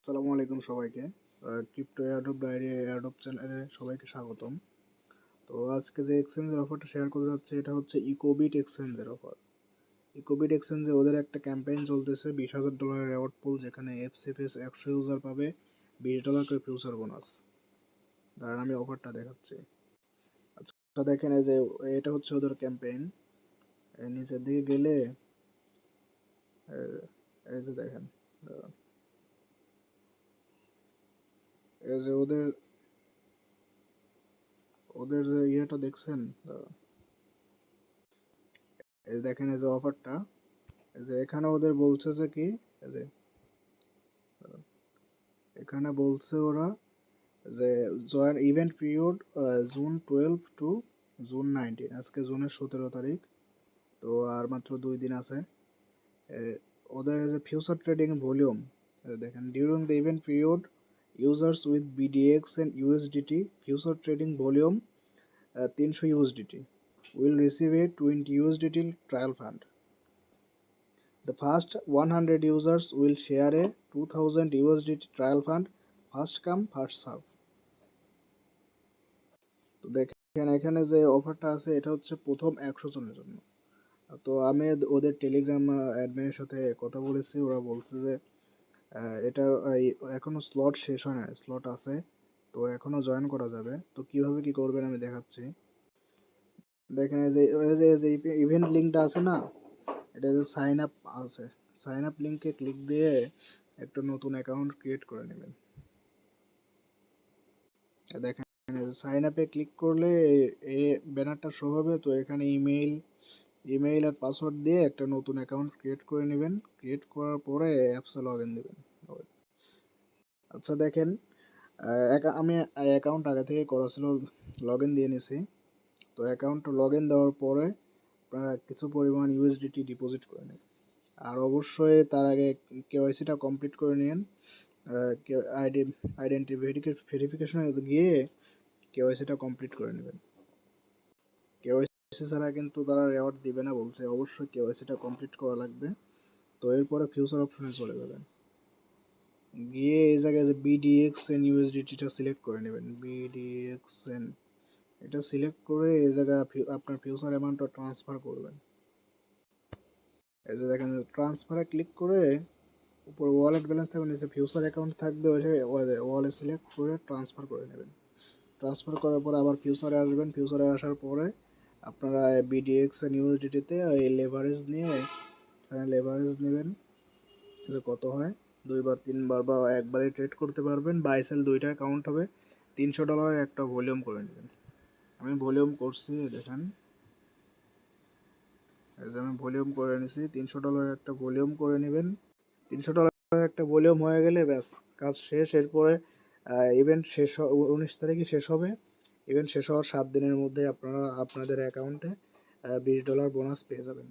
আসসালামু আলাইকুম সবাইকে। ক্রিপ্টো এয়ারড্রপ ডায়েরি এয়ারড্রপ চ্যানেলে সবাইকে স্বাগতম। তো আজকে যে এক্সচেঞ্জের অফারটা শেয়ার করতে যাচ্ছে এটা হচ্ছে ইকোবিট এক্সচেঞ্জের অফার। ইকোবিট এক্সচেঞ্জে ওদের একটা ক্যাম্পেইন চলতেছে $20,000 রেওয়ার্ড পুল, যেখানে এফসিএফএস 100 ইউজার পাবে $20 করে ফিউচার বোনাস। আর আমি অফারটা দেখাচ্ছি। আচ্ছা দেখেন, এই যে এটা হচ্ছে ওদের ক্যাম্পেইন। নিচের দিকে গেলে এই যে দেখেন, দাঁড়ান। এই যে ওদের ওদের যে ইয়েটা দেখছেন, দাঁড়ান। এই দেখেন, এই যে অফারটা, এই যে এখানে ওদের বলছে যে কি, এই যে এখানে বলছে ওরা যে join event period June 12 two June 19, আজকে জুনের 17 তারিখ। তো আর মাত্র 2 দিন আছে। ওদের যে ফিউচার ট্রেডিং ভলিউম দেখেন, during the event period users with BDX and USDT future trading volume 300 USDT will receive a 20 USDT trial fund. The first 100 users will share a 2000 USDT trial fund, first come first serve. তো দেখেন এখানে যে অফারটা আছে এটা হচ্ছে প্রথম 100 জনের জন্য। তো আমি ওদের টেলিগ্রাম অ্যাডমিনের সাথে কথা বলেছি, ওরা বলছে যে এটা এখনো স্লট শেষ হয় না, স্লট আছে, তো এখনো জয়েন করা যাবে। তো কিভাবে কি করবেন আমি দেখাচ্ছি। দেখেন এই যে ইভেন্ট লিঙ্কটা আছে না, এটা যে সাইন আপ আছে, সাইন আপ লিঙ্কে ক্লিক দিয়ে একটা নতুন অ্যাকাউন্ট ক্রিয়েট করে নেবেন। দেখেন সাইন আপে ক্লিক করলে এই ব্যানারটা শো হবে। তো এখানে ইমেইল আর পাসওয়ার্ড দিয়ে একটা নতুন অ্যাকাউন্ট ক্রিয়েট করে নেবেন। ক্রিয়েট করার পরে অ্যাপসে লগ ইন দেবেন। আচ্ছা দেখেন, আমি অ্যাকাউন্ট আগে থেকে করা ছিল, লগ ইন দিয়ে নিছি। তো অ্যাকাউন্ট লগ ইন দেওয়ার পরে আপনারা কিছু পরিমাণ ইউএসডিটি ডিপোজিট করে নেবেন। আর অবশ্যই তার আগে কেওয়াইসিটা কমপ্লিট করে নিন। আইডেন্টি ভেরিফিকেশনে গিয়ে কেওয়াইসিটা কমপ্লিট করে নেবেন। কেওয়াইসি ছাড়া কিন্তু তারা রেওয়ার্ড দিবে না বলছে, অবশ্যই কেওয়াইসিটা কমপ্লিট করা লাগবে। তো এরপরে ফিউচার অপশনে চলে যাবেন, গিয়ে এই জায়গায় যে বিডিএক্স এন্ড ইউএসডিটিটা সিলেক্ট করে নেবেন। বিডিএক্স এন্ড এটা সিলেক্ট করে এই জায়গায় আপনার ফিউচার অ্যামাউন্টটা ট্রান্সফার করবেন। এই যে দেখেন, ট্রান্সফারে ক্লিক করে উপরে ওয়ালেট ব্যালেন্স থাকবে, নিচে ফিউচার অ্যাকাউন্ট থাকবে, ওই ওয়ালেট সিলেক্ট করে ট্রান্সফার করে নেবেন। ট্রান্সফার করার পরে আবার ফিউচারে আসবেন। ফিউচারে আসার পরে আপনারা বিডিএক্স এন্ড ইউএসডিটিতে এই লেভারেজ নিয়ে এখানে লেভারেজ নেবেন, যে কত হয়, 2বার 3বার বা একবারে ট্রেড করতে পারবেন। বাই সেল দুইটা অ্যাকাউন্ট হবে। $300 একটা ভলিউম করে নেবেন। আমি ভলিউম করছি, দেখেন এই যে আমি ভলিউম করে নিছি। $300 একটা ভলিউম করে নেবেন। $300 একটা ভলিউম হয়ে গেলে ব্যাস কাজ শেষ। এরপরে ইভেন্ট শেষ 19 তারিখে শেষ হবে। ইভেন্ট শেষ হওয়ার 7 দিনের মধ্যে আপনারা আপনাদের অ্যাকাউন্টে $20 বোনাস পেয়ে যাবেন।